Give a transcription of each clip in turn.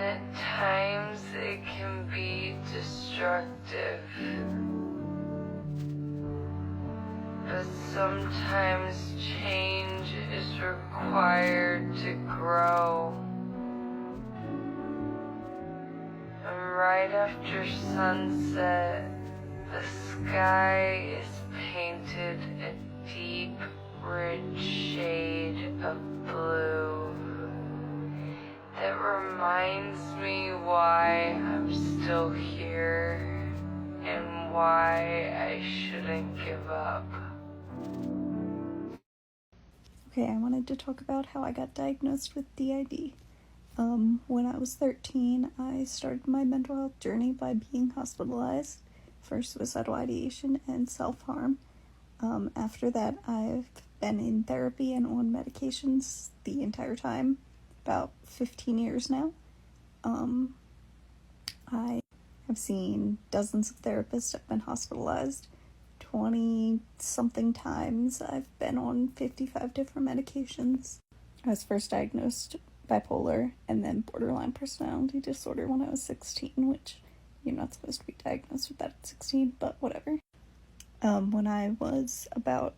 at times it can be destructive. But sometimes change is required to grow. And right after sunset, the sky is painted a deep, rich shade of blue that reminds me why I'm still here and why I shouldn't give up. Okay, I wanted to talk about how I got diagnosed with DID. When I was 13, I started my mental health journey by being hospitalized for suicidal ideation and self-harm. After that, I've been in therapy and on medications the entire time, about 15 years now. I have seen dozens of therapists. I've been hospitalized 20-something times. I've been on 55 different medications. I was first diagnosed bipolar and then borderline personality disorder when I was 16, which you're not supposed to be diagnosed with that at 16, but whatever. When I was about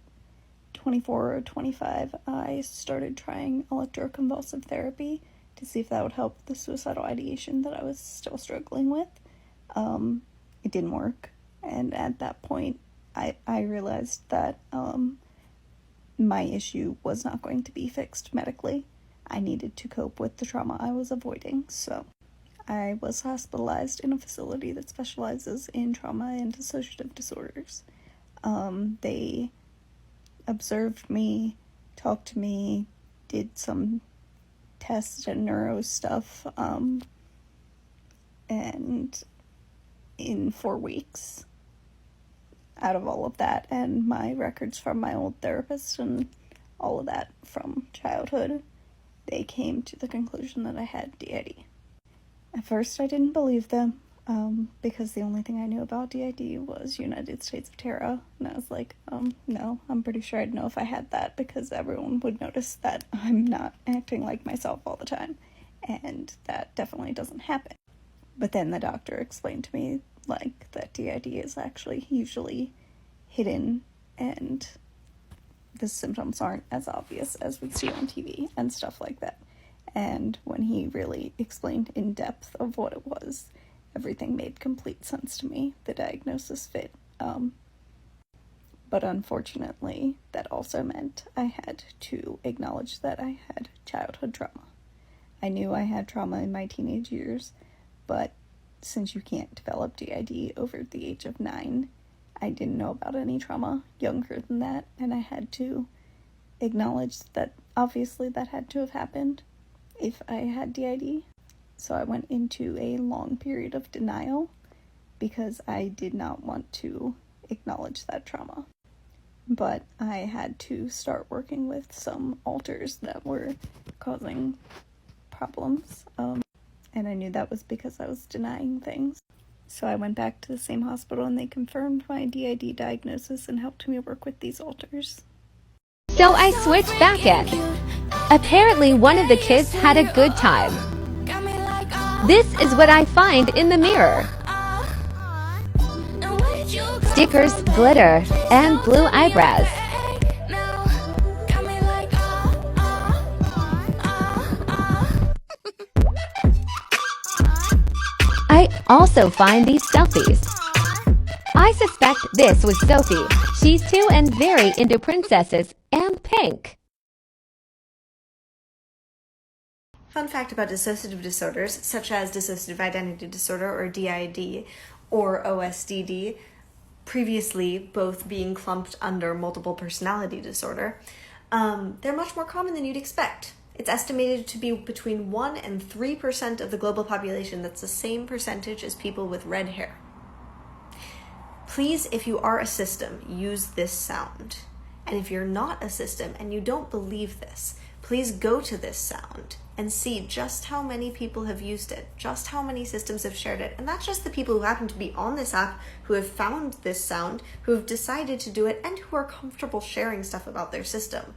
24 or 25, I started trying electroconvulsive therapy to see if that would help the suicidal ideation that I was still struggling with. It didn't work, and at that point, I realized that my issue was not going to be fixed medically. I needed to cope with the trauma I was avoiding, so I was hospitalized in a facility that specializes in trauma and dissociative disorders. They observed me, talked to me, did some tests and neuro stuff, and in 4 weeks, out of all of that, and my records from my old therapist and all of that from childhood, they came to the conclusion that I had DID. At first, I didn't believe them, because the only thing I knew about DID was United States of Terror, and I was like, no, I'm pretty sure I'd know if I had that, because everyone would notice that I'm not acting like myself all the time, and that definitely doesn't happen. But then the doctor explained to me, like, that DID is actually usually hidden, and the symptoms aren't as obvious as we see on TV, and stuff like that. And when he really explained in depth of what it was, everything made complete sense to me. The diagnosis fit. But unfortunately, that also meant I had to acknowledge that I had childhood trauma. I knew I had trauma in my teenage years, but since you can't develop DID over the age of 9, I didn't know about any trauma younger than that, and I had to acknowledge that obviously that had to have happened if I had DID. So I went into a long period of denial because I did not want to acknowledge that trauma. But I had to start working with some alters that were causing problems, and I knew that was because I was denying things. So I went back to the same hospital and they confirmed my DID diagnosis and helped me work with these alters. So I switched back in. Apparently one of the kids had a good time. This is what I find in the mirror. Stickers, glitter, and blue eyebrows. I also find these selfies. I suspect this was Sophie. She's 2 and very into princesses and pink. Fun fact about dissociative disorders, such as dissociative identity disorder or DID or OSDD, previously both being clumped under multiple personality disorder, they're much more common than you'd expect. It's estimated to be between 1 and 3% of the global population. That's the same percentage as people with red hair. Please, if you are a system, use this sound. And if you're not a system and you don't believe this, please go to this sound and see just how many people have used it, just how many systems have shared it. And that's just the people who happen to be on this app, who have found this sound, who have decided to do it, and who are comfortable sharing stuff about their system,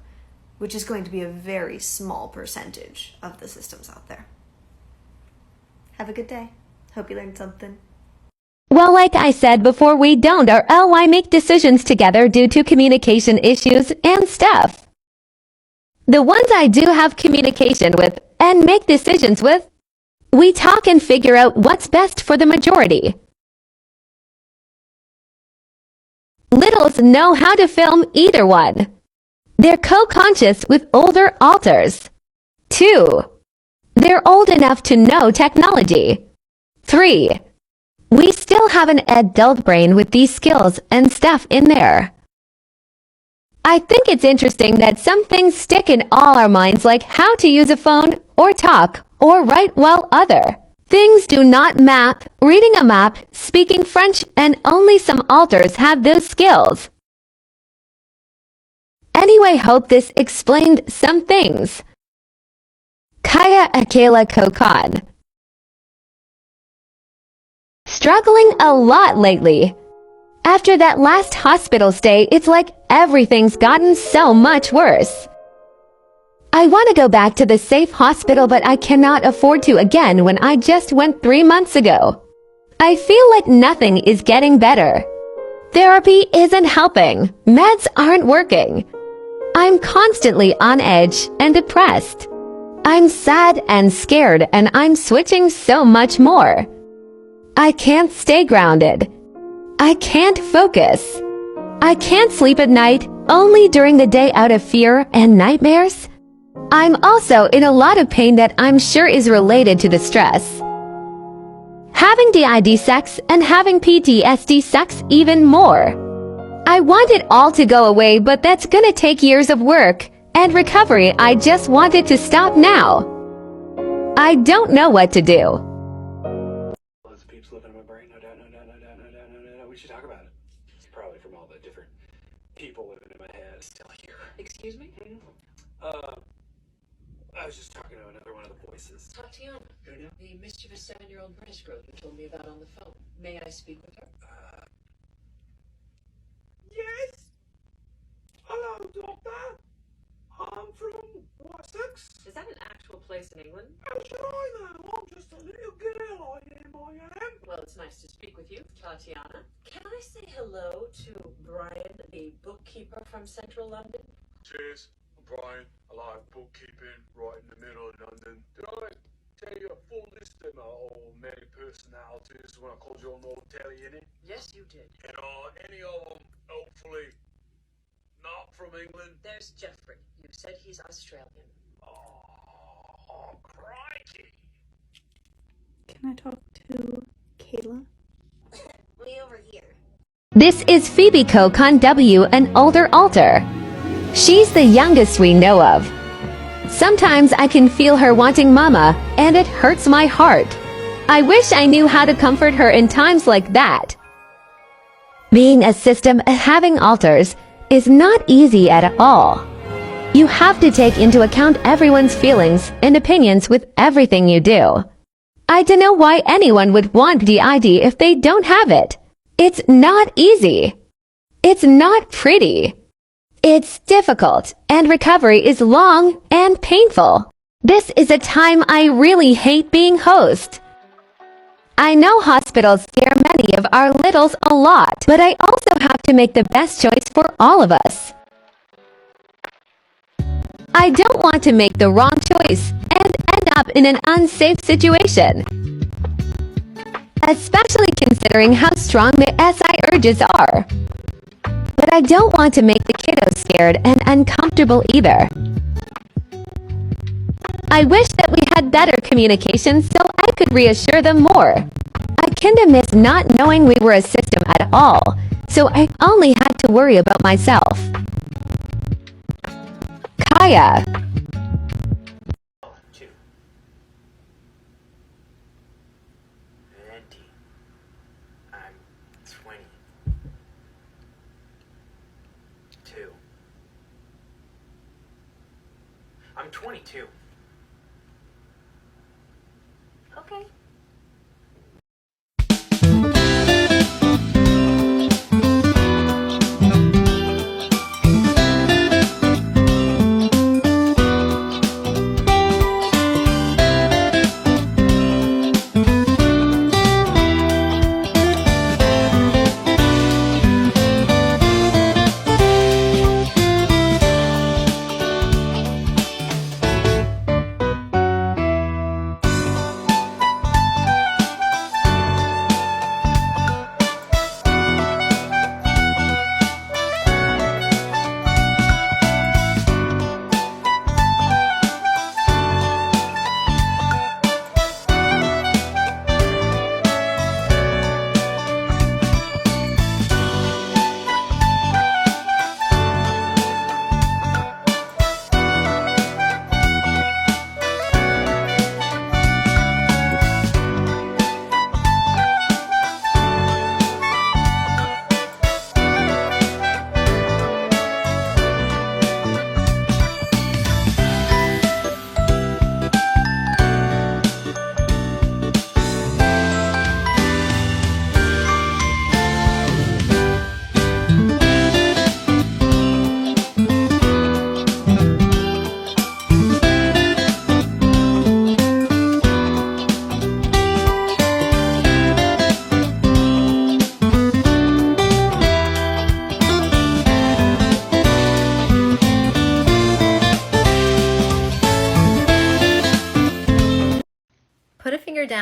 which is going to be a very small percentage of the systems out there. Have a good day. Hope you learned something. Well, like I said before, we don't or ly make decisions together due to communication issues and stuff. The ones I do have communication with and make decisions with, we talk and figure out what's best for the majority. Littles know how to film either one. They're co-conscious with older alters. 2. They're old enough to know technology. 3. We still have an adult brain with these skills and stuff in there. I think it's interesting that some things stick in all our minds, like how to use a phone or talk or write, while other things do not. Map, reading a map, speaking French, and only some alters have those skills. Anyway, hope this explained some things. Kaya Akela Kokan. Struggling a lot lately. After that last hospital stay, it's like everything's gotten so much worse. I want to go back to the safe hospital, but I cannot afford to again when I just went 3 months ago. I feel like nothing is getting better. Therapy isn't helping. Meds aren't working. I'm constantly on edge and depressed. I'm sad and scared, and I'm switching so much more. I can't stay grounded. I can't focus. I can't sleep at night, only during the day out of fear and nightmares. I'm also in a lot of pain that I'm sure is related to the stress. Having DID sex and having PTSD sucks even more. I want it all to go away, but that's gonna take years of work and recovery. I just want it to stop now. I don't know what to do. Lots of peeps living in my brain. No doubt, no doubt, no doubt, no doubt, no doubt, no doubt. We should talk about it. It's probably from all the different people living in my head still here. Excuse me? I was just talking to another one of the voices. Tatiana, Who now? the mischievous 7-year-old British girl you told me about on the phone. May I speak with her? Yes? Hello, Doctor. I'm from Wessex. Is that an actual place in England? How should I know? I'm just a little girl, I am. Well, it's nice to speak with you, Tatiana. Can I say hello to Brian, the bookkeeper from Central London? Cheers, I'm Brian. I like bookkeeping right in the middle of London. Did I tell you a full list of my old many personalities when I called you on the old telly, innit? Yes, you did. And any of them, hopefully, not from England? There's Jeffrey. You said he's Australian. Oh, crikey. Can I talk to Kayla? Way over here. This is Phoebe Kokon W, an older alter. She's the youngest we know of. Sometimes I can feel her wanting mama, and it hurts my heart. I wish I knew how to comfort her in times like that. Being a system having alters is not easy at all. You have to take into account everyone's feelings and opinions with everything you do. I don't know why anyone would want DID if they don't have it. It's not easy. It's not pretty. It's difficult, and recovery is long and painful. This is a time I really hate being host. I know hospitals scare many of our littles a lot, but I also have to make the best choice for all of us. I don't want to make the wrong choice and end up in an unsafe situation. Especially considering how strong the SI urges are. But I don't want to make the kiddos scared and uncomfortable either. I wish that we had better communication so I could reassure them more. I kinda miss not knowing we were a system at all, so I only had to worry about myself. Kaya. Two. Andy. I'm 22. I'm 22. Okay.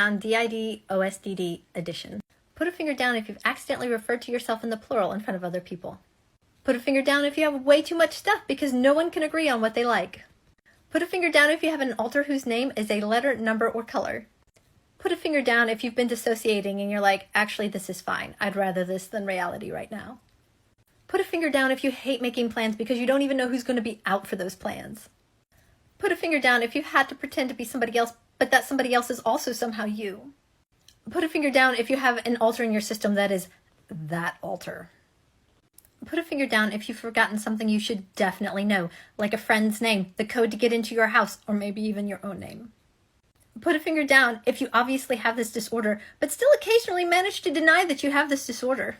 down DID-OSDD edition. Put a finger down if you've accidentally referred to yourself in the plural in front of other people. Put a finger down if you have way too much stuff because no one can agree on what they like. Put a finger down if you have an alter whose name is a letter, number, or color. Put a finger down if you've been dissociating and you're like, actually, this is fine. I'd rather this than reality right now. Put a finger down if you hate making plans because you don't even know who's going to be out for those plans. Put a finger down if you had to pretend to be somebody else, but that somebody else is also somehow you. Put a finger down if you have an alter in your system that is that alter. Put a finger down if you've forgotten something you should definitely know, like a friend's name, the code to get into your house, or maybe even your own name. Put a finger down if you obviously have this disorder, but still occasionally manage to deny that you have this disorder.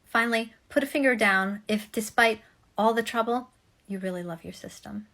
Finally, put a finger down if, despite all the trouble, you really love your system.